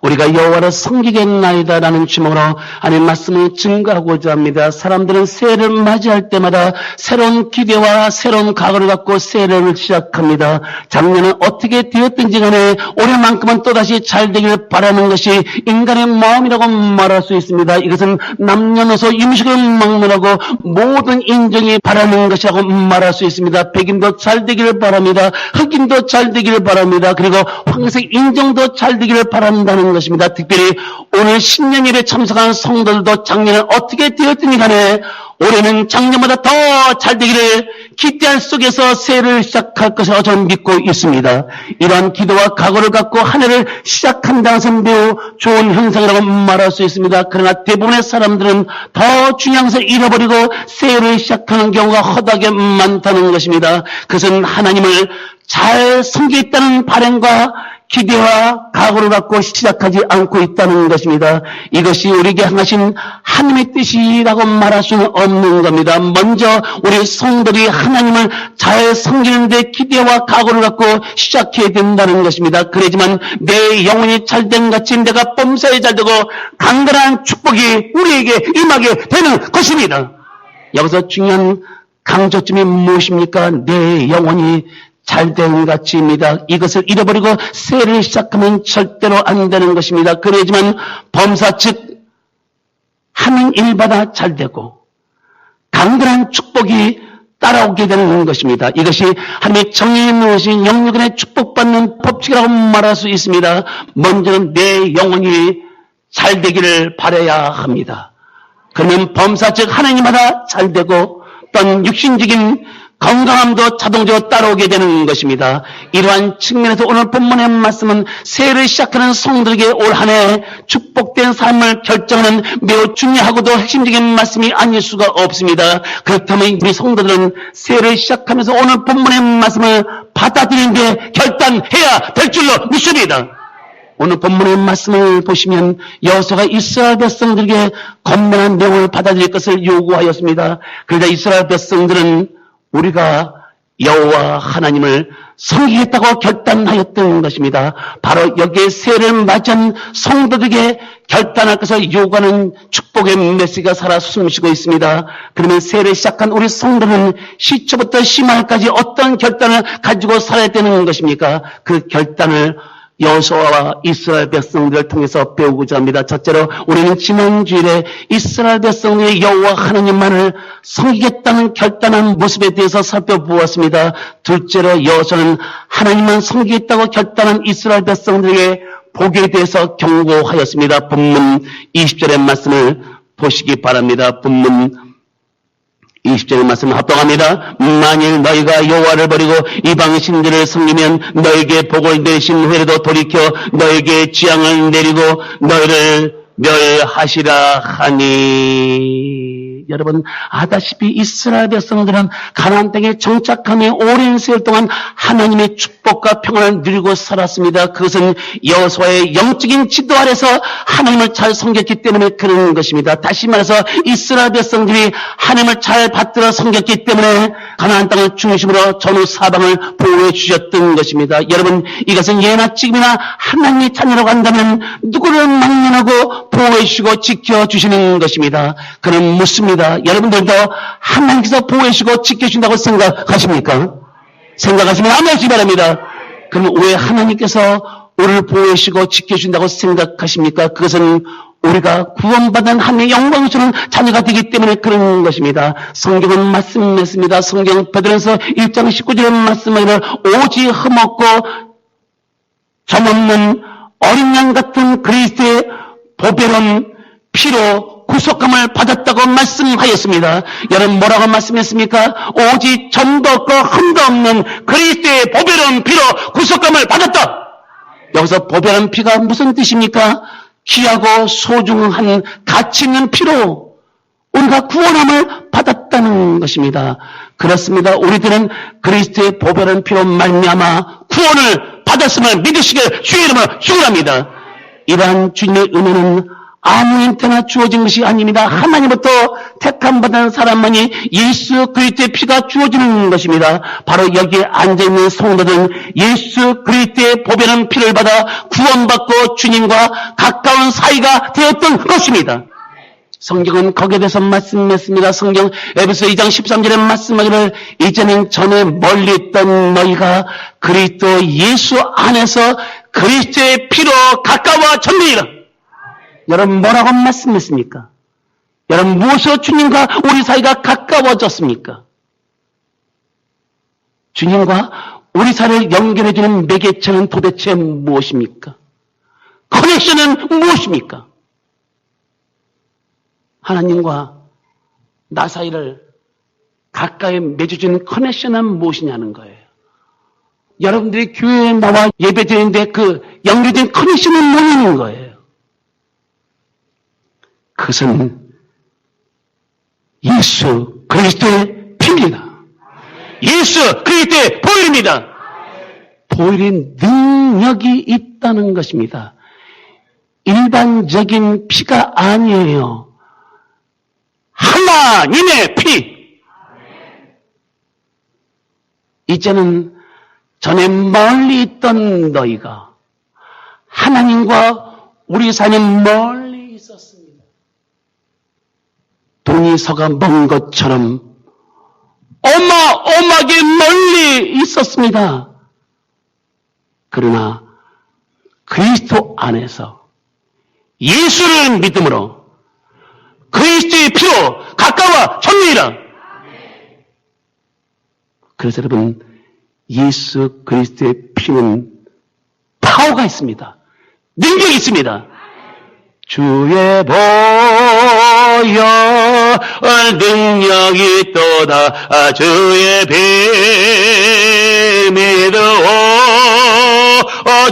우리가 여호와를 섬기겠나이다라는 제목으로 하나님 말씀을 증거하고자 합니다. 사람들은 새해를 맞이할 때마다 새로운 기대와 새로운 각오를 갖고 새해를 시작합니다. 작년은 어떻게 되었든지 간에 올해만큼은 또다시 잘 되기를 바라는 것이 인간의 마음이라고 말할 수 있습니다. 이것은 남녀노소 음식을 먹느라고 모든 인정이 바라는 것이라고 말할 수 있습니다. 백인도 잘 되기를 바랍니다. 흑인도 잘 되기를 바랍니다. 그리고 황색 인종도 잘 되기를 바란다는 것입니다. 특별히 오늘 신년 예배 참석한 성도들도 작년에 어떻게 되었든지 간에 올해는 작년보다 더 잘 되기를 기대할 속에서 새해를 시작할 것이라고 저는 믿고 있습니다. 이러한 기도와 각오를 갖고 한 해를 시작한다는 것은 매우 좋은 현상이라고 말할 수 있습니다. 그러나 대부분의 사람들은 더 중요한 것을 잃어버리고 새해를 시작하는 경우가 허다하게 많다는 것입니다. 그것은 하나님을 잘 섬기겠다는 바람과 기대와 각오를 갖고 시작하지 않고 있다는 것입니다. 이것이 우리에게 향하신 하나님의 뜻이라고 말할 수는 없는 겁니다. 먼저 우리 성도들이 하나님을 잘 섬기는 데 기대와 각오를 갖고 시작해야 된다는 것입니다. 그러지만 내 영혼이 잘된 같이 내가 범사에 잘되고 강건한 축복이 우리에게 임하게 되는 것입니다. 여기서 중요한 강조점이 무엇입니까? 내 영혼이 잘된 가치입니다. 이것을 잃어버리고 새해를 시작하면 절대로 안 되는 것입니다. 그러지만 범사 즉 하는 일마다 잘되고 강건한 축복이 따라오게 되는 것입니다. 이것이 하나님의 정의에 놓으신 영육간의 축복받는 법칙이라고 말할 수 있습니다. 먼저는 내 영혼이 잘되기를 바라야 합니다. 그러면 범사 즉 하나님마다 잘되고 또한 육신적인 건강함도 자동적으로 따라오게 되는 것입니다. 이러한 측면에서 오늘 본문의 말씀은 새해를 시작하는 성도들에게 올 한 해 축복된 삶을 결정하는 매우 중요하고도 핵심적인 말씀이 아닐 수가 없습니다. 그렇다면 우리 성도들은 새해를 시작하면서 오늘 본문의 말씀을 받아들이는데 결단해야 될 줄로 믿습니다. 오늘 본문의 말씀을 보시면 여호수아가 이스라엘 백성들에게 건면한 내용을 받아들일 것을 요구하였습니다. 그러자 이스라엘 백성들은 우리가 여호와 하나님을 섬기겠다고 결단하였던 것입니다. 바로 여기에 새해를 맞이한 성도들에게 결단할 것을 요구하는 축복의 메시지가 살아 숨쉬고 있습니다. 그러면 새해를 시작한 우리 성도는 시초부터 심할까지 어떤 결단을 가지고 살아야 되는 것입니까? 그 결단을 여호수아와 이스라엘 백성들을 통해서 배우고자 합니다. 첫째로 우리는 지난 주일에 이스라엘 백성들이 여호와 하나님만을 섬기겠다는 결단한 모습에 대해서 살펴보았습니다. 둘째로 여호수아는 하나님만 섬기겠다고 결단한 이스라엘 백성들에게 복에 대해서 경고하였습니다. 본문 20절의 말씀을 보시기 바랍니다. 본문 20절의 말씀을 합독합니다. 만일 너희가 여호와를 버리고 이방 신들을 섬기면 너에게 복을 내리신 후에도 돌이켜 너에게 재앙을 내리고 너희를 멸하시라 하니. 여러분 아다시피 이스라엘 백성들은 가나안 땅에 정착함에 오랜 세월 동안 하나님의 축복과 평안을 누리고 살았습니다. 그것은 여호수아의 영적인 지도 아래서 하나님을 잘 섬겼기 때문에 그런 것입니다. 다시 말해서 이스라엘 백성들이 하나님을 잘 받들어 섬겼기 때문에 가나안 땅을 중심으로 전후 사방을 보호해 주셨던 것입니다. 여러분 이것은 예나 지금이나 하나님의 자녀라고 한다면 누구를 막론하고 보호해 주시고 지켜주시는 것입니다. 그는 묻습니다. 여러분들도 하나님께서 보호해 주시고 지켜주신다고 생각하십니까? 생각하시면 아멘 하시기 바랍니다. 그럼 왜 하나님께서 우리를 보호해 주시고 지켜준다고 생각하십니까? 그것은 우리가 구원받은 하나님의 영광스러운 자녀가 되기 때문에 그런 것입니다. 성경은 말씀했습니다. 성경 베드로전서 1장 19절의 말씀을 오직 흠없고 점없는 어린 양 같은 그리스도의 보배로운 피로 구속함을 받았다고 말씀하였습니다. 여러분 뭐라고 말씀했습니까? 오직 점도 없고 흠도 없는 그리스도의 보배로운 피로 구속함을 받았다. 여기서 보배로운 피가 무슨 뜻입니까? 귀하고 소중한 가치 있는 피로 우리가 구원함을 받았다는 것입니다. 그렇습니다. 우리들은 그리스도의 보배로운 피로 말미암아 구원을 받았음을 믿으시길 주의 이름으로 축원합니다. 이러한 주님의 은혜는 아무한테나 주어진 것이 아닙니다. 하나님부터 택함받은 사람만이 예수 그리스도의 피가 주어지는 것입니다. 바로 여기에 앉아있는 성도들은 예수 그리스도의 보배는 피를 받아 구원받고 주님과 가까운 사이가 되었던 것입니다. 성경은 거기에 대해서 말씀했습니다. 성경 에베소 2장 13절에 말씀하기를 이제는 전에 멀리 있던 너희가 그리스도 예수 안에서 그리스도의 피로 가까워졌느니라. 여러분 뭐라고 말씀했습니까? 여러분 무엇으로 주님과 우리 사이가 가까워졌습니까? 주님과 우리 사이를 연결해주는 매개체는 도대체 무엇입니까? 커넥션은 무엇입니까? 하나님과 나 사이를 가까이 맺어주는 커넥션은 무엇이냐는 거예요. 여러분들이 교회에 나와 예배드리는데 그 연결된 커넥션은 뭐냐는 거예요. 그것은 예수 그리스도의 피입니다. 예수 그리스도의 보혈입니다. 보혈의 능력이 있다는 것입니다. 일반적인 피가 아니에요. 하나님의 피. 이제는 전에 멀리 있던 너희가 하나님과 우리 사이는 멀리 있었습니다. 동이서가 먼 것처럼 어마어마하게 멀리 있었습니다. 그러나 그리스도 안에서 예수를 믿음으로 그리스도의 피로 가까워졌느니라. 그래서 여러분 예수 그리스도의 피는 파워가 있습니다. 능력이 있습니다. 주의 보혈 능력이 있도다. 주의 피 믿어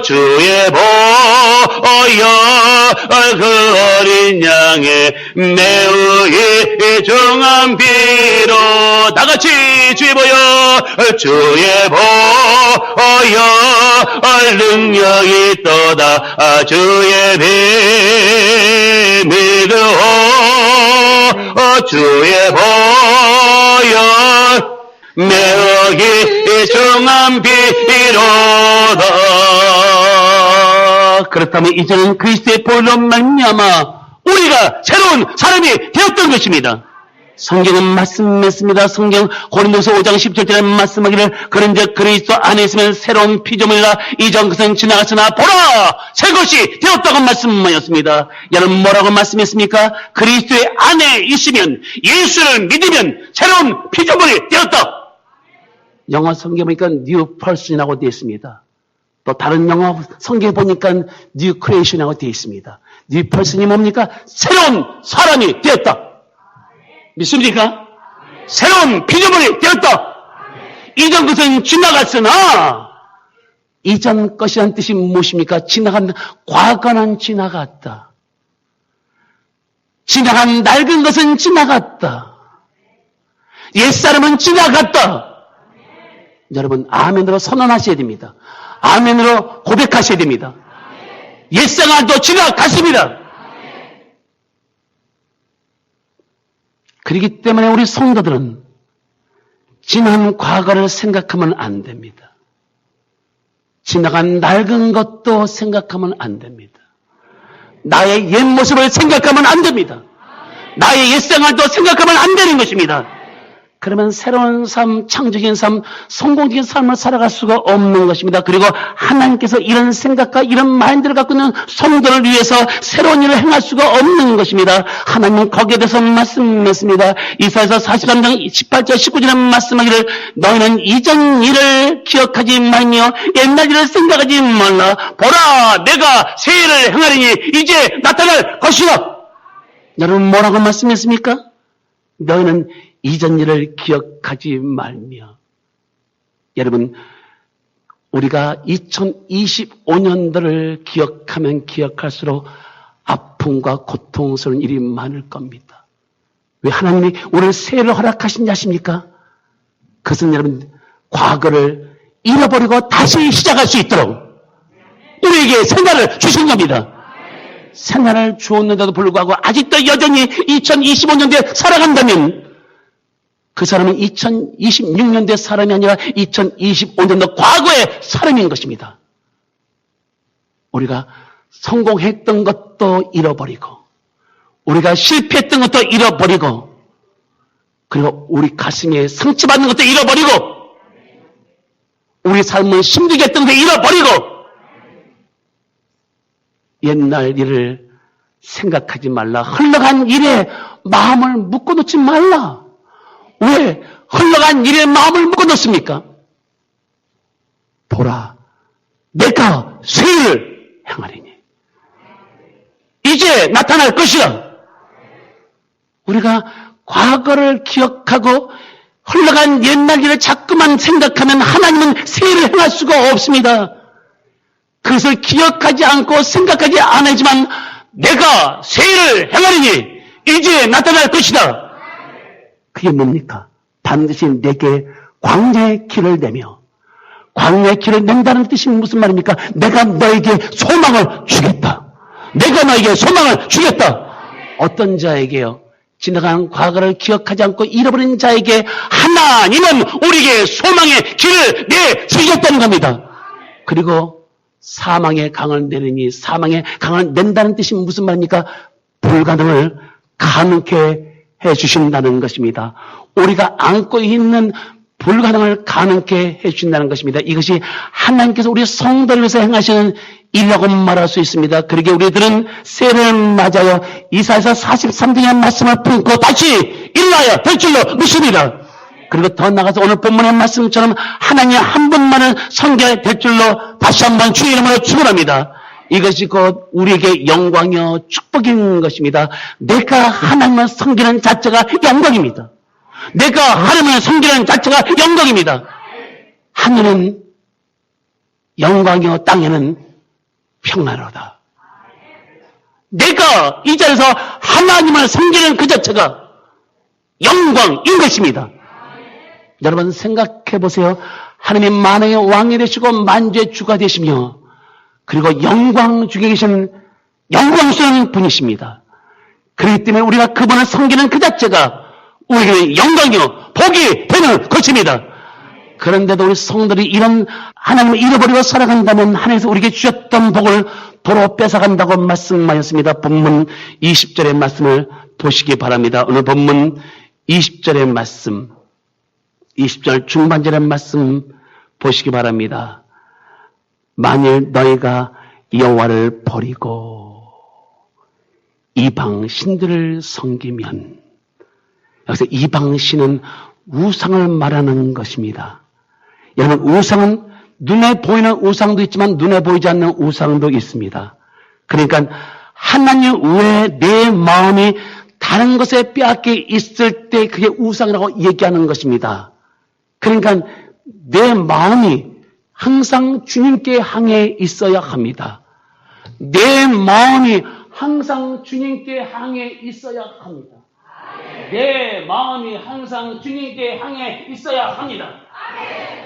주의 보혈 그 어린 양의 매우 귀중한 피로 다같이 주의 보혈 주의 보혈 능력이 있도다. 주의 피 믿어 주의 보혈 매우 귀중한 피로다. 그렇다면 이제는 그리스도의 보혈로 말미암아 우리가 새로운 사람이 되었던 것입니다. 성경은 말씀했습니다. 성경 고린도서 5장 17절에 말씀하기를 그런즉 그리스도 안에 있으면 새로운 피조물이라 이전 것은 지나갔으나 보라 새 것이 되었다고 말씀하였습니다. 여러분 뭐라고 말씀했습니까? 그리스도의 안에 있으면 예수를 믿으면 새로운 피조물이 되었다. 영어 성경 보니까 뉴 퍼슨이라고 되어 있습니다. 또 다른 영어 성경 보니까 뉴 크리에이션이라고 되어 있습니다. 뉴 퍼슨이 뭡니까? 새로운 사람이 되었다. 믿습니까? 새로운 피조물이 되었다. 이전 것은 지나갔으나 이전 것이란 뜻이 무엇입니까? 지나간 과거는 지나갔다. 지나간 낡은 것은 지나갔다. 옛사람은 지나갔다. 여러분 아멘으로 선언하셔야 됩니다. 아멘으로 고백하셔야 됩니다. 옛생활도 지나갔습니다. 그렇기 때문에 우리 성도들은 지난 과거를 생각하면 안 됩니다. 지나간 낡은 것도 생각하면 안 됩니다. 나의 옛 모습을 생각하면 안 됩니다. 나의 옛생활도 생각하면 안 되는 것입니다. 그러면 새로운 삶, 창조적인 삶, 성공적인 삶을 살아갈 수가 없는 것입니다. 그리고 하나님께서 이런 생각과 이런 마인드를 갖고 있는 성도를 위해서 새로운 일을 행할 수가 없는 것입니다. 하나님은 거기에 대해서 말씀했습니다. 이사야서 43장 18절 19절에 말씀하기를 너희는 이전 일을 기억하지 말며 옛날 일을 생각하지 말라. 보라 내가 새 일을 행하리니 이제 나타날 것이다. 여러분 뭐라고 말씀했습니까? 너희는 이전 일을 기억하지 말며. 여러분 우리가 2025년도를 기억하면 기억할수록 아픔과 고통스러운 일이 많을 겁니다. 왜 하나님이 오늘 새해를 허락하신지 아십니까? 그것은 여러분 과거를 잃어버리고 다시 시작할 수 있도록 우리에게 생각을 주신 겁니다. 생활을 주었는데도 불구하고 아직도 여전히 2025년도에 살아간다면 그 사람은 2026년도의 사람이 아니라 2025년도 과거의 사람인 것입니다. 우리가 성공했던 것도 잃어버리고 우리가 실패했던 것도 잃어버리고 그리고 우리 가슴에 상처받는 것도 잃어버리고 우리 삶을 힘들게 했던 것도 잃어버리고 옛날 일을 생각하지 말라. 흘러간 일에 마음을 묶어놓지 말라. 왜 흘러간 일에 마음을 묶어놓습니까? 보라, 내가 쇠를 향하리니 이제 나타날 것이다. 우리가 과거를 기억하고 흘러간 옛날 일을 자꾸만 생각하면 하나님은 새해를 행할 수가 없습니다. 그것을 기억하지 않고 생각하지 않았지만 내가 새해를 행하리니 이제 나타날 것이다. 그게 뭡니까? 반드시 내게 광야의 길을 내며 광야의 길을 낸다는 뜻이 무슨 말입니까? 내가 너에게 소망을 주겠다. 내가 너에게 소망을 주겠다. 어떤 자에게요? 지나간 과거를 기억하지 않고 잃어버린 자에게 하나님은 우리에게 소망의 길을 내주겠다는 겁니다. 그리고 사망의 강을 내리니 사망의 강을 낸다는 뜻이 무슨 말입니까? 불가능을 가능케 해주신다는 것입니다. 우리가 안고 있는 불가능을 가능케 해주신다는 것입니다. 이것이 하나님께서 우리 성도를 위해서 행하시는 일이라고 말할 수 있습니다. 그러기에 우리들은 새해를 맞아요. 이사야서 43장의 말씀을 품고 다시 일어나야 될 줄로 믿습니다. 그리고 더 나아가서 오늘 본문의 말씀처럼 하나님 한 분만을 섬겨야 될 줄로 다시 한번 주의 이름으로 축원합니다. 이것이 곧 우리에게 영광이요 축복인 것입니다. 내가 하나님을 섬기는 자체가 영광입니다. 내가 하나님을 섬기는 자체가 영광입니다. 하늘은 영광이요 땅에는 평화로다. 내가 이 자리에서 하나님을 섬기는 그 자체가 영광인 것입니다. 여러분 생각해 보세요. 하나님 만왕의 왕이 되시고 만주의 주가 되시며 그리고 영광 중에 계신 영광스러운 분이십니다. 그렇기 때문에 우리가 그분을 섬기는 그 자체가 우리에게 영광이요 복이 되는 것입니다. 그런데도 우리 성들이 이런 하나님을 잃어버리고 살아간다면 하나님께서 우리에게 주셨던 복을 도로 뺏어간다고 말씀하였습니다. 본문 20절의 말씀을 보시기 바랍니다. 오늘 본문 20절의 말씀 20절 중반절의 말씀 보시기 바랍니다. 만일 너희가 여호와를 버리고 이방 신들을 섬기면 여기서 이방 신은 우상을 말하는 것입니다. 여러분 우상은 눈에 보이는 우상도 있지만 눈에 보이지 않는 우상도 있습니다. 그러니까 하나님 외에 내 마음이 다른 것에 빼앗겨 있을 때 그게 우상이라고 얘기하는 것입니다. 그러니까 내 마음이 항상 주님께 향해 있어야 합니다. 내 마음이 항상 주님께 향해 있어야 합니다. 내 마음이 항상 주님께 향해 있어야 합니다.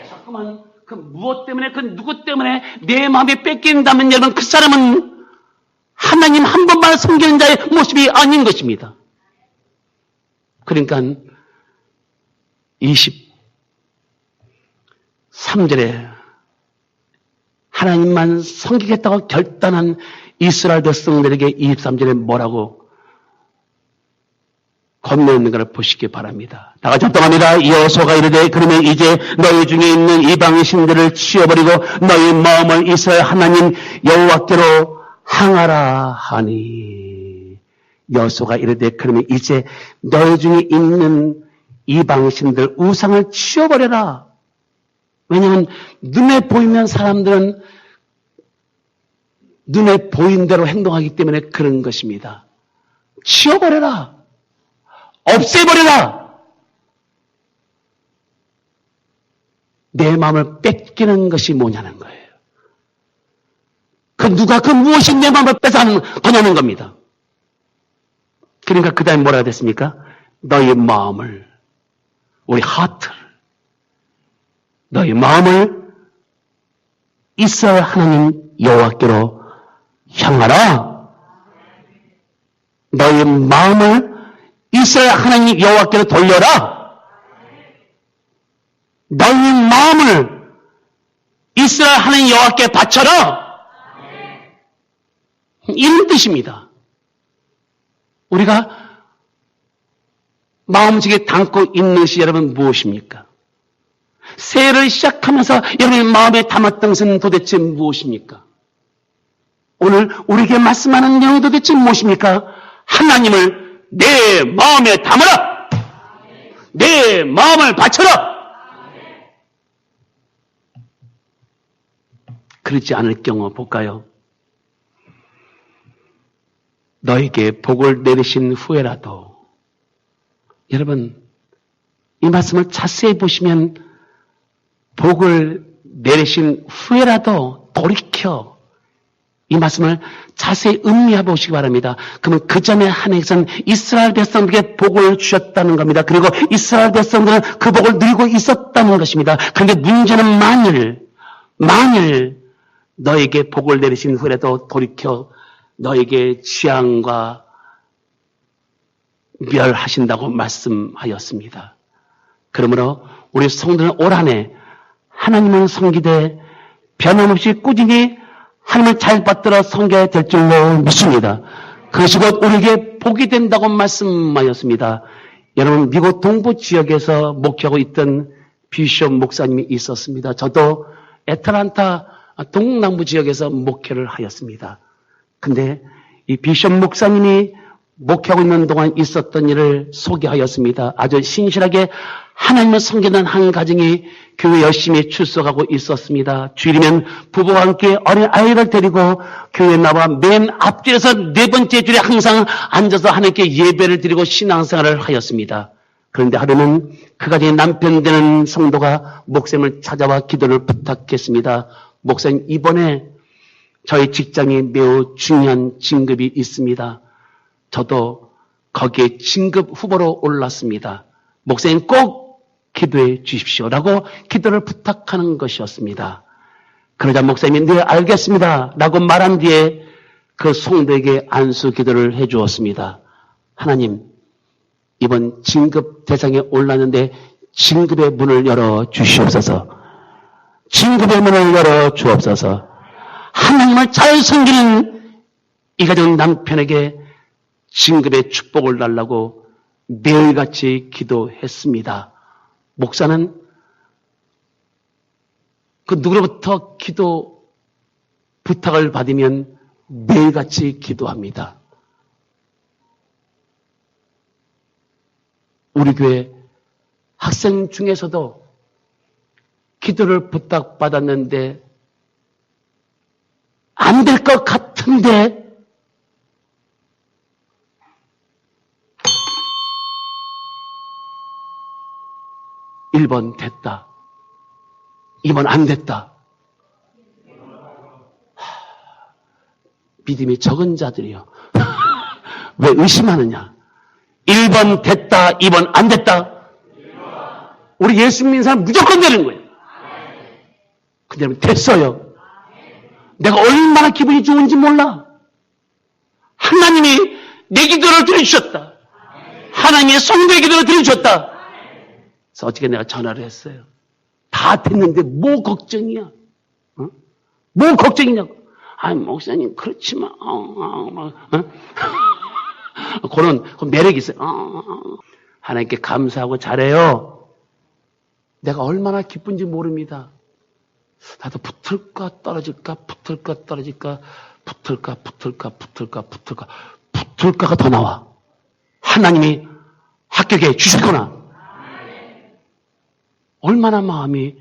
자꾸만 그 무엇 때문에 그 누구 때문에 내 마음이 뺏긴다면 여러분 그 사람은 하나님 한 번만 섬기는 자의 모습이 아닌 것입니다. 그러니까 23절에 하나님만 섬기겠다고 결단한 이스라엘 백성들에게 23절에 뭐라고 건네있는가를 보시기 바랍니다. 다 같이 합동합니다. 여호수아가 이르되 그러면 이제 너희 중에 있는 이방의 신들을 치워버리고 너희 마음을 이스라엘 하나님 여호와께로 향하라 하니. 여호수아가 이르되 그러면 이제 너희 중에 있는 이방의 신들 우상을 치워버려라. 왜냐하면 눈에 보이면 사람들은 눈에 보인 대로 행동하기 때문에 그런 것입니다. 치워버려라. 없애버려라. 내 마음을 뺏기는 것이 뭐냐는 거예요. 누가 무엇이 내 마음을 뺏어가는 거냐는 겁니다. 그러니까 그 다음에 뭐라고 됐습니까? 너희 마음을, 우리 하트를, 너희 마음을 이스라엘 하나님 여호와께로 향하라. 너희 마음을 이스라엘 하나님 여호와께로 돌려라. 너희 마음을 이스라엘 하나님 여호와께 바쳐라. 이런 뜻입니다. 우리가 마음속에 담고 있는 것이 여러분 무엇입니까? 새해를 시작하면서 여러분의 마음에 담았던 것은 도대체 무엇입니까? 오늘 우리에게 말씀하는 내용이 도대체 무엇입니까? 하나님을 내 마음에 담아라! 내 마음을 바쳐라! 그렇지 않을 경우 볼까요? 너에게 복을 내리신 후에라도 여러분 이 말씀을 자세히 보시면 복을 내리신 후에라도 돌이켜 이 말씀을 자세히 음미해 보시기 바랍니다. 그러면 그 전에 하나님께서는 이스라엘 백성들에게 복을 주셨다는 겁니다. 그리고 이스라엘 백성들은 그 복을 누리고 있었다는 것입니다. 그런데 문제는 만일 너에게 복을 내리신 후에라도 돌이켜 너에게 재앙과 멸하신다고 말씀하였습니다. 그러므로 우리 성도는 올 한 해 하나님을 섬기되 변함없이 꾸준히 하나님을 잘 받들어 섬겨야 될 줄로 믿습니다. 그것이 곧 우리에게 복이 된다고 말씀하였습니다. 여러분 미국 동부 지역에서 목회하고 있던 비숍 목사님이 있었습니다. 저도 애틀란타 동남부 지역에서 목회를 하였습니다. 근데 이 비숍 목사님이 목회하고 있는 동안 있었던 일을 소개하였습니다. 아주 신실하게 하나님을 섬기는 한 가정이 교회 열심히 출석하고 있었습니다. 주일이면 부부와 함께 어린 아이를 데리고 교회에 나와 맨 앞줄에서 네 번째 줄에 항상 앉아서 하나님께 예배를 드리고 신앙생활을 하였습니다. 그런데 하루는 그 가정의 남편 되는 성도가 목사님을 찾아와 기도를 부탁했습니다. 목사님, 이번에 저희 직장이 매우 중요한 진급이 있습니다. 저도 거기에 진급 후보로 올랐습니다. 목사님 꼭 기도해 주십시오라고 기도를 부탁하는 것이었습니다. 그러자 목사님이 네 알겠습니다 라고 말한 뒤에 그 성도에게 안수 기도를 해 주었습니다. 하나님, 이번 진급 대상에 올랐는데 진급의 문을 열어 주시옵소서. 진급의 문을 열어 주옵소서. 하나님을 잘 섬기는 이 가정 남편에게 진급의 축복을 달라고 매일같이 기도했습니다. 목사는 그 누구로부터 기도 부탁을 받으면 매일같이 기도합니다. 우리 교회 학생 중에서도 기도를 부탁받았는데 안 될 것 같은데 일 번 됐다. 2번 안 됐다. 믿음이 적은 자들이요. 왜 의심하느냐? 1번 됐다, 2번 안 됐다. 우리 예수 믿는 사람 무조건 되는 거예요. 근데 여러분 됐어요. 내가 얼마나 기분이 좋은지 몰라. 하나님이 내 기도를 들어주셨다. 하나님의 성도의 기도를 들어주셨다. 그래서 어저께 내가 전화를 했어요. 다 됐는데 뭐 걱정이야? 어? 뭐 걱정이냐고. 아니 목사님 그렇지만 그런 매력이 있어요. 하나님께 감사하고 잘해요. 내가 얼마나 기쁜지 모릅니다. 나도 붙을까 떨어질까 붙을까 떨어질까 붙을까가 더 나와. 하나님이 합격해 주셨구나. 얼마나 마음이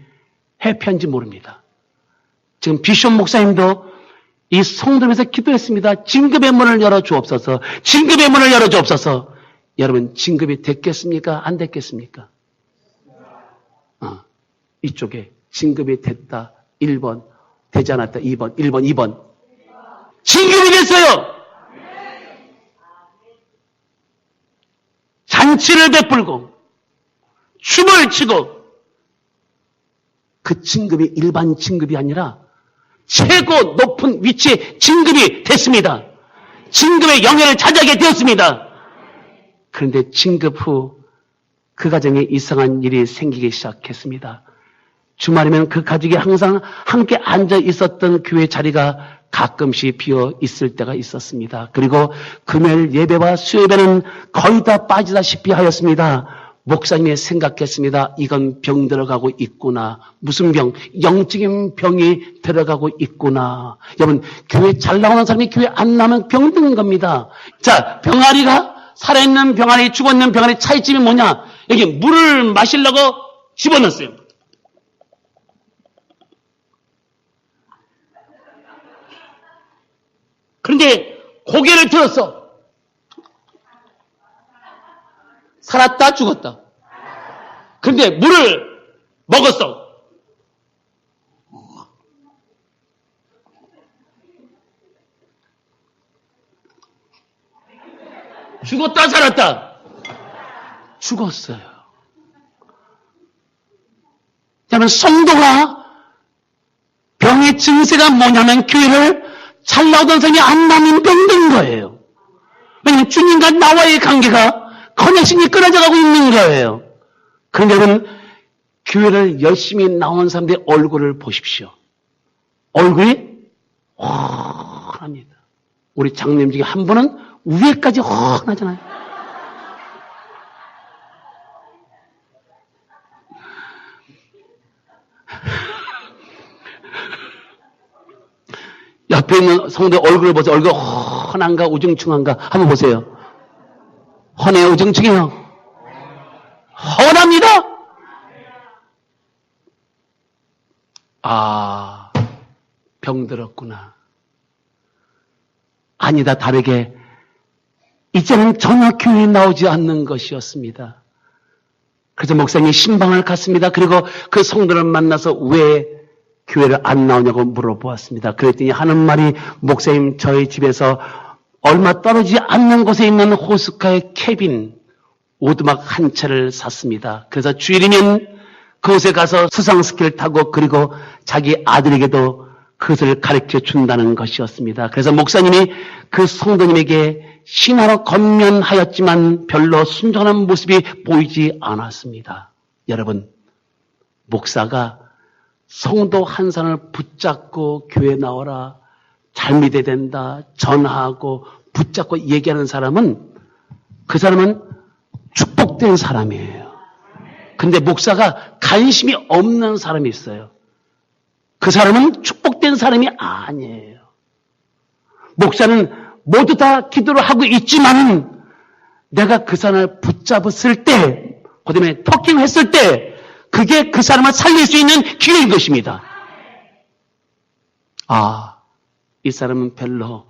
해피한지 모릅니다. 지금 비숍 목사님도 이 성도면서 기도했습니다. 진급의 문을 열어 주옵소서. 진급의 문을 열어 주옵소서. 여러분 진급이 됐겠습니까? 안 됐겠습니까? 이쪽에 진급이 됐다. 1번. 되지 않았다. 2번. 1번, 2번. 진급이 됐어요. 잔치를 베풀고 춤을 추고 그 진급이 일반 진급이 아니라 최고 높은 위치에 진급이 됐습니다. 진급의 영예를 차지하게 되었습니다. 그런데 진급 후 그 가정에 이상한 일이 생기기 시작했습니다. 주말이면 그 가족이 항상 함께 앉아 있었던 교회 자리가 가끔씩 비어 있을 때가 있었습니다. 그리고 금요일 예배와 수요예배는 거의 다 빠지다시피 하였습니다. 목사님이 생각했습니다. 이건 병 들어가고 있구나. 무슨 병? 영적인 병이 들어가고 있구나. 여러분, 교회 잘 나오는 사람이 교회 안 나오면 병드는 겁니다. 자, 병아리가 살아있는 병아리, 죽어있는 병아리 차이점이 뭐냐? 여기 물을 마시려고 집어넣었어요. 그런데 고개를 들었어. 살았다 죽었다. 그런데 물을 먹었어. 죽었다 살았다. 죽었어요. 그러면 성도가 병의 증세가 뭐냐면 교회를 잘 나오던 사람이 안 나면 병든 거예요. 왜냐하면 주님과 나와의 관계가 커넥션이 끊어져가고 있는 거예요. 그런데 여러분, 교회를 열심히 나온 사람들의 얼굴을 보십시오. 얼굴이 훤합니다. 우리 장로님 중에 한 분은 위에까지 훤하잖아요. 옆에 있는 성도의 얼굴을 보세요. 얼굴 훤한가 우중충한가 한번 보세요. 훤해요 우중충해요? 훤합니다. 아, 병들었구나. 아니다, 다르게 이제는 전혀 교회에 나오지 않는 것이었습니다. 그래서 목사님이 신방을 갔습니다. 그리고 그 성도를 만나서 왜 교회를 안 나오냐고 물어보았습니다. 그랬더니 하는 말이, 목사님, 저희 집에서 얼마 떨어지지 않는 곳에 있는 호스카의 캐빈 오두막 한 채를 샀습니다. 그래서 주일이면 그곳에 가서 수상 스키를 타고 그리고 자기 아들에게도 그것을 가르쳐 준다는 것이었습니다. 그래서 목사님이 그 성도님에게 신하로 건면하였지만 별로 순종하는 모습이 보이지 않았습니다. 여러분, 목사가 성도 한 사람을 붙잡고 교회 나오라, 잘 믿어야 된다, 전하고 붙잡고 얘기하는 사람은, 그 사람은 축복된 사람이에요. 근데 목사가 관심이 없는 사람이 있어요. 그 사람은 축복된 사람이 아니에요. 목사는 모두 다 기도를 하고 있지만 내가 그 사람을 붙잡았을 때, 그 다음에 토킹했을 때 그게 그 사람을 살릴 수 있는 기회인 것입니다. 아, 이 사람은 별로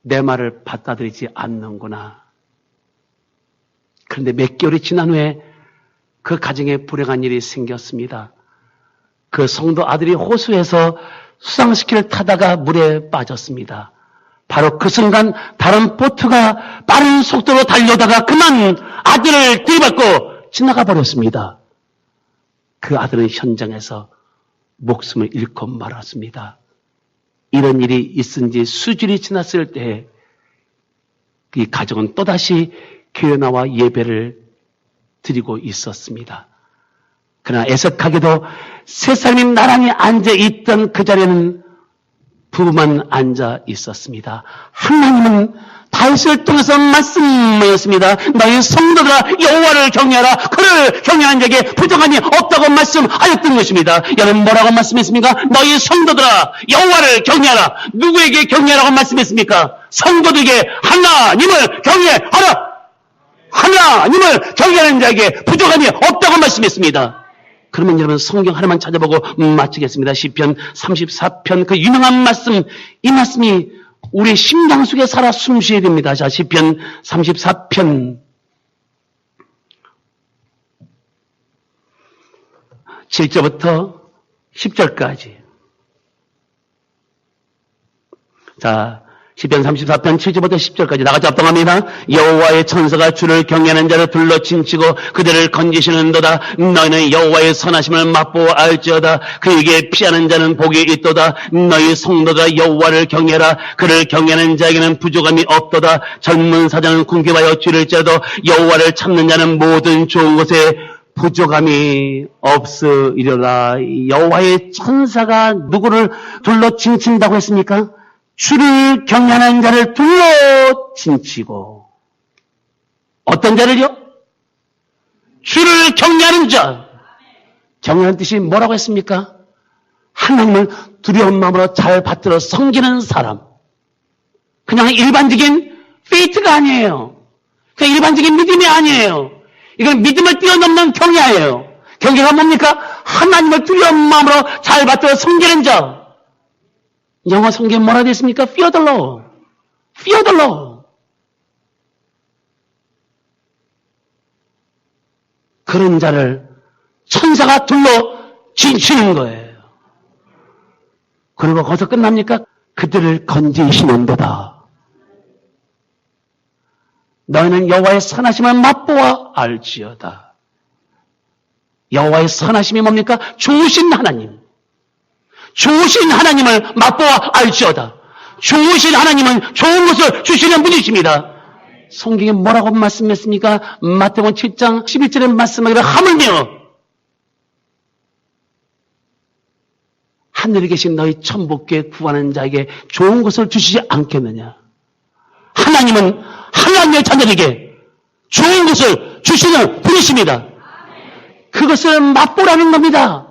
내 말을 받아들이지 않는구나. 그런데 몇 개월이 지난 후에 그 가정에 불행한 일이 생겼습니다. 그 성도 아들이 호수에서 수상스키를 타다가 물에 빠졌습니다. 바로 그 순간 다른 보트가 빠른 속도로 달려다가 그만 아들을 들이받고 지나가 버렸습니다. 그 아들은 현장에서 목숨을 잃고 말았습니다. 이런 일이 있은 지 수주일이 지났을 때 이 가정은 또다시 교회 나와 예배를 드리고 있었습니다. 그러나 애석하게도 세 사람이 나란히 앉아있던 그 자리에는 부부만 앉아 있었습니다. 하나님은 다윗을 통해서 말씀하였습니다. 너희 성도들아 여호와를 경외하라. 그를 경외하는 자에게 부정함이 없다고 말씀하였던 것입니다. 여러분 뭐라고 말씀했습니까? 너희 성도들아 여호와를 경외하라. 누구에게 경외하라고 말씀했습니까? 성도들에게 하나님을 경외하라. 하나님을 경외하는 자에게 부정함이 없다고 말씀했습니다. 그러면 여러분 성경 하나만 찾아보고 마치겠습니다. 시편 34편 그 유명한 말씀, 이 말씀이 우리 심장 속에 살아 숨쉬어야 됩니다. 자, 시편 34편 7절부터 10절까지. 자, 시편 34편 7절부터 10절까지 나같이 합동합니다. 여호와의 천사가 주를 경외하는 자를 둘러 진치고 그들을 건지시는도다. 너희는 여호와의 선하심을 맛보아 알지어다. 그에게 피하는 자는 복이 있도다. 너희 성도가 여호와를 경외하라. 그를 경외하는 자에게는 부족함이 없도다. 젊은 사자는 궁핍하여 쥐를지라도 여호와를 찾는 자는 모든 좋은 것에 부족함이 없으리로다. 여호와의 천사가 누구를 둘러 진친다고 했습니까? 주를 경외하는 자를 둘러 진치고. 어떤 자를요? 주를 경외하는 자. 경외하는 뜻이 뭐라고 했습니까? 하나님을 두려운 마음으로 잘 받들어 섬기는 사람. 그냥 일반적인 페이트가 아니에요. 그냥 일반적인 믿음이 아니에요. 이건 믿음을 뛰어넘는 경외예요. 경외가 뭡니까? 하나님을 두려운 마음으로 잘 받들어 섬기는 자. 영어 성경에 뭐라 되어 있습니까? Fear the Lord. Fear the Lord. 그런 자를 천사가 둘러 진치는 거예요. 그리고 거기서 끝납니까? 그들을 건지시는도다. 너희는 여호와의 선하심을 맛보아 알지어다. 여호와의 선하심이 뭡니까? 좋으신 하나님. 좋으신 하나님을 맛보아 알지어다. 좋으신 하나님은 좋은 것을 주시는 분이십니다. 성경에 뭐라고 말씀했습니까? 마태복음 7장 11절에 말씀하기를 하물며 하늘에 계신 너희 천부께 구하는 자에게 좋은 것을 주시지 않겠느냐. 하나님은 하나님의 자녀에게 좋은 것을 주시는 분이십니다. 그것을 맛보라는 겁니다.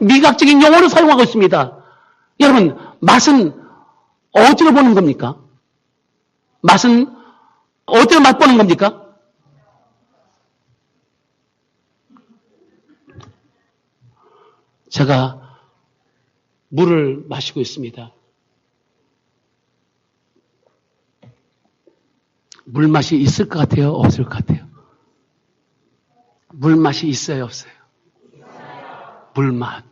미각적인 용어를 사용하고 있습니다. 여러분, 맛은 어디로 보는 겁니까? 맛은 어디로 맛보는 겁니까? 제가 물을 마시고 있습니다. 물맛이 있을 것 같아요? 없을 것 같아요? 물맛이 있어요? 없어요? 물맛.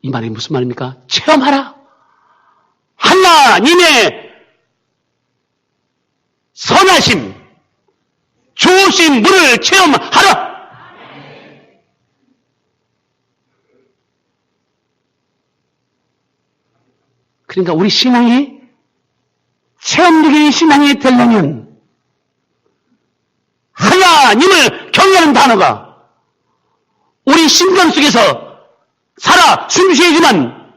이 말이 무슨 말입니까? 체험하라. 하나님의 선하심, 좋으신 물을 체험하라. 그러니까 우리 신앙이 체험적인 신앙이 되려면 하나님을 경외하는 단어가 우리 심령 속에서 살아 숨쉬지만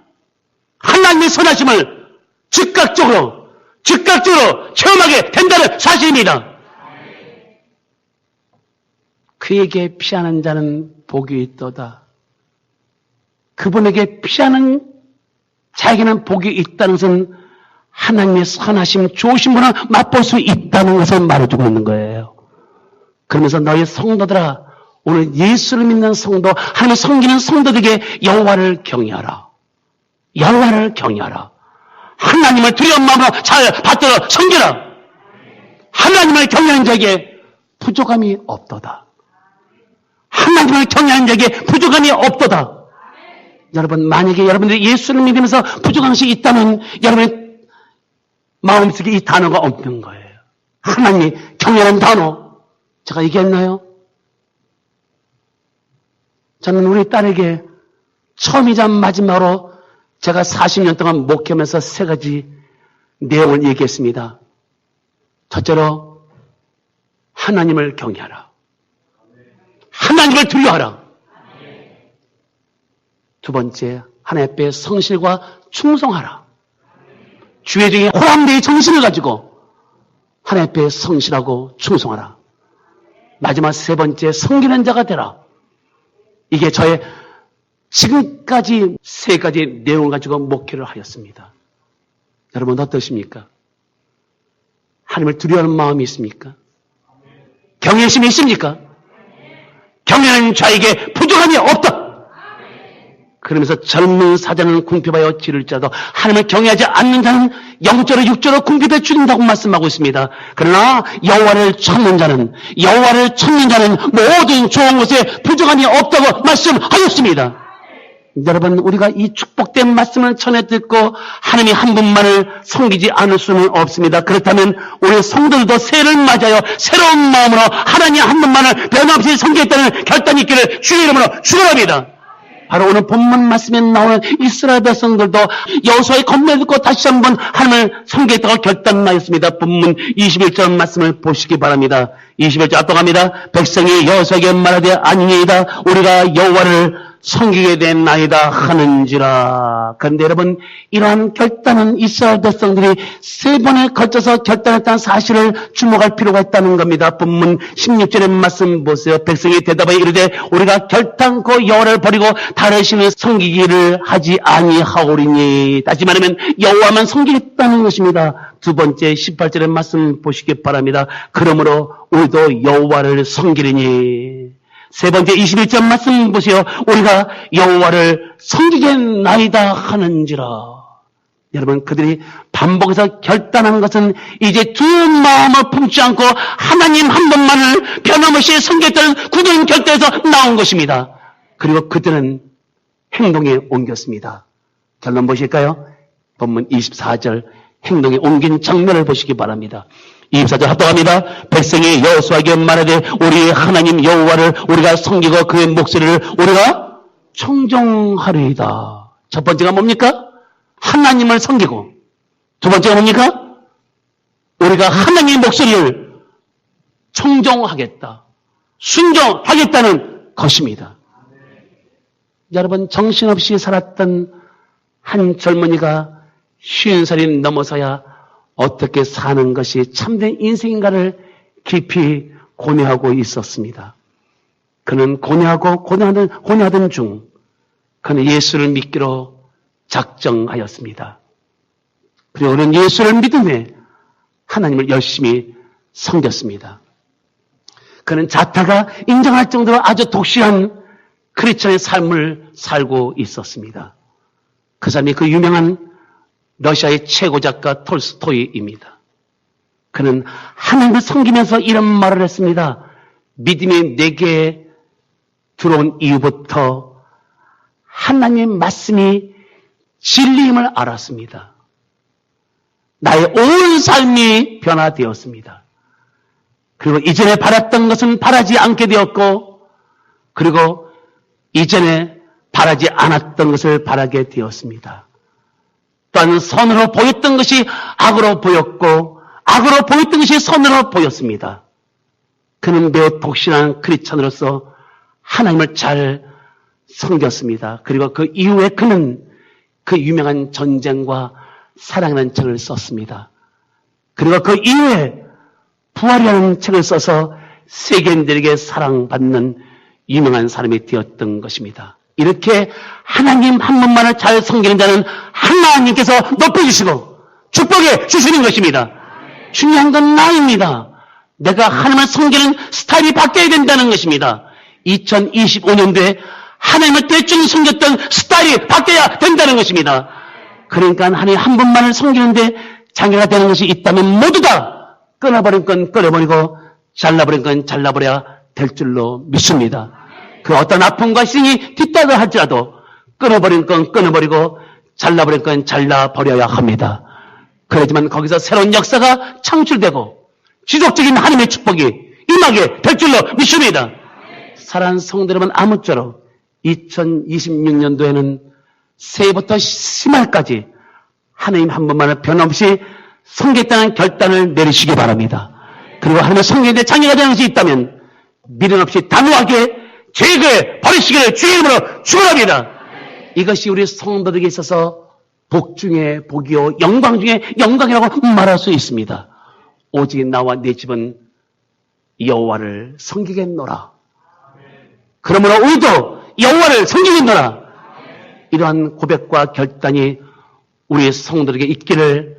하나님의 선하심을 즉각적으로 체험하게 된다는 사실입니다. 그에게 피하는 자는 복이 있도다. 그분에게 피하는 자에게는 복이 있다는 것은 하나님의 선하심, 좋으신 분을 맛볼 수 있다는 것을 말해주고 있는 거예요. 그러면서 너희 성도들아, 오늘 예수를 믿는 성도, 하나님을 섬기는 성도들에게 여호와를 경외하라. 여호와를 경외하라. 하나님을 두려운 마음으로 잘 받들어 섬기라. 하나님을 경외하는 자에게 부족함이 없도다. 하나님을 경외하는 자에게 부족함이 없도다. 여러분, 만약에 여러분들이 예수를 믿으면서 부족한 것이 있다면 여러분의 마음속에 이 단어가 없는 거예요. 하나님이 경외하는 단어. 제가 얘기했나요? 저는 우리 딸에게 처음이자 마지막으로 제가 40년 동안 목회하면서 3가지 내용을 얘기했습니다. 첫째로 하나님을 경외하라. 하나님을 두려워하라. 두 번째, 하나님 앞에 성실과 충성하라. 주의 중에 호람대의 정신을 가지고 하나님 앞에 성실하고 충성하라. 마지막 3번째, 섬기는 자가 되라. 이게 저의 지금까지 3가지 내용을 가지고 목회를 하였습니다. 여러분 어떠십니까? 하나님을 두려워하는 마음이 있습니까? 경외심이 있습니까? 경외하는 자에게 부족함이 없다. 그러면서 젊은 사자는 궁핍하여 지를지라도 하나님을 경외하지 않는 자는 영적으로 육적으로 궁핍해 죽는다고 말씀하고 있습니다. 그러나 여호와를 찾는 자는 모든 좋은 것에 부족함이 없다고 말씀하였습니다. 여러분, 우리가 이 축복된 말씀을 전해 듣고 하나님이 한 분만을 섬기지 않을 수는 없습니다. 그렇다면 우리 성도들도 새해를 맞아요. 새로운 마음으로 하나님 한 분만을 변함없이 섬기겠다는 결단이 있기를 주의 이름으로 축원합니다. 바로 오늘 본문 말씀에 나오는 이스라엘 백성들도 여호수아의 권면을 듣고 다시 한번 하나님을 섬기겠다고 결단하였습니다. 본문 21절 말씀을 보시기 바랍니다. 21절 압도합니다. 백성이 여호수아에게 말하되 아니니이다. 우리가 여호와를 섬기게 된 나이다 하는지라. 그런데 여러분, 이러한 결단은 이스라엘 백성들이 세 번에 걸쳐서 결단했다는 사실을 주목할 필요가 있다는 겁니다. 본문 16절의 말씀 보세요. 백성이 대답하여 이르되 우리가 결단코 여호와를 버리고 다른 신을 섬기기를 하지 아니하오리니. 다시 말하면 여호와만 섬기겠다는 것입니다. 두 번째 18절의 말씀 보시기 바랍니다. 그러므로 우리도 여호와를 섬기리니. 세 번째 21절 말씀 보세요. 우리가 여호와를 섬기겠나이다 하는지라. 여러분, 그들이 반복해서 결단한 것은 이제 두 마음을 품지 않고 하나님 한 분만을 변함없이 섬기겠다는 굳은 결단에서 나온 것입니다. 그리고 그들은 행동에 옮겼습니다. 결론 보실까요? 본문 24절 행동에 옮긴 장면을 보시기 바랍니다. 24절 합독합니다. 백성이 여호수아에게 말하되 우리 하나님 여호와를 우리가 섬기고 그의 목소리를 우리가 청정하리이다. 첫 번째가 뭡니까? 하나님을 섬기고, 두 번째가 뭡니까? 우리가 하나님의 목소리를 청정하겠다, 순종하겠다는 것입니다. 여러분, 정신없이 살았던 한 젊은이가 50살이 넘어서야 어떻게 사는 것이 참된 인생인가를 깊이 고뇌하고 있었습니다. 그는 고뇌하던 중 그는 예수를 믿기로 작정하였습니다. 그리고 그는 예수를 믿은 후에 하나님을 열심히 섬겼습니다. 그는 자타가 인정할 정도로 아주 독실한 크리스천의 삶을 살고 있었습니다. 그 사람이 그 유명한 러시아의 최고 작가 톨스토이입니다. 그는 하나님을 섬기면서 이런 말을 했습니다. 믿음이 내게 들어온 이후부터 하나님의 말씀이 진리임을 알았습니다. 나의 온 삶이 변화되었습니다. 그리고 이전에 바랐던 것은 바라지 않게 되었고, 그리고 이전에 바라지 않았던 것을 바라게 되었습니다. 또한 선으로 보였던 것이 악으로 보였고, 악으로 보였던 것이 선으로 보였습니다. 그는 매우 독실한 크리스천으로서 하나님을 잘 섬겼습니다. 그리고 그 이후에 그는 그 유명한 전쟁과 사랑이라는 책을 썼습니다. 그리고 그 이후에 부활이라는 책을 써서 세계인들에게 사랑받는 유명한 사람이 되었던 것입니다. 이렇게 하나님 한 분만을 잘 섬기는 자는 하나님께서 높여주시고 축복해 주시는 것입니다. 중요한 건 나입니다. 내가 하나님을 섬기는 스타일이 바뀌어야 된다는 것입니다. 2025년도에 하나님을 대충 섬겼던 스타일이 바뀌어야 된다는 것입니다. 그러니까 하나님 한 분만을 섬기는데 장애가 되는 것이 있다면 모두 다 끊어버린 건 끊어버리고 잘라버린 건 잘라버려야 될 줄로 믿습니다. 그 어떤 아픔과 신이 뒤따라 할지라도 끊어버린 건 끊어버리고 잘라버린 건 잘라버려야 합니다. 그러지만 거기서 새로운 역사가 창출되고 지속적인 하나님의 축복이 임하게 될 줄로 믿습니다. 사랑하는 성도 여러분, 아무쪼록 2026년도에는 새해부터 심할까지 하나님 한 분만을 변함없이 섬기겠다는 결단을 내리시기 바랍니다. 그리고 하나님의 섬기는데 장애가 되는 것이 있다면 미련 없이 단호하게 죄를 버리시기를 주의 이름으로 축원합니다. 이것이 우리 성도들에게 있어서 복 중에 복이요 영광 중에 영광이라고 말할 수 있습니다. 오직 나와 내 집은 여호와를 섬기겠노라. 그러므로 우리도 여호와를 섬기겠노라. 이러한 고백과 결단이 우리 성도들에게 있기를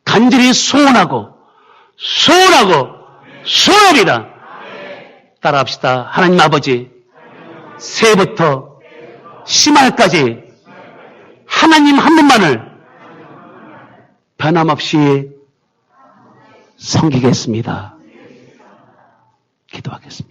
간절히 소원합니다. 따라합시다. 하나님 아버지, 새해부터 심할까지 하나님 한 분만을 변함없이 섬기겠습니다. 기도하겠습니다.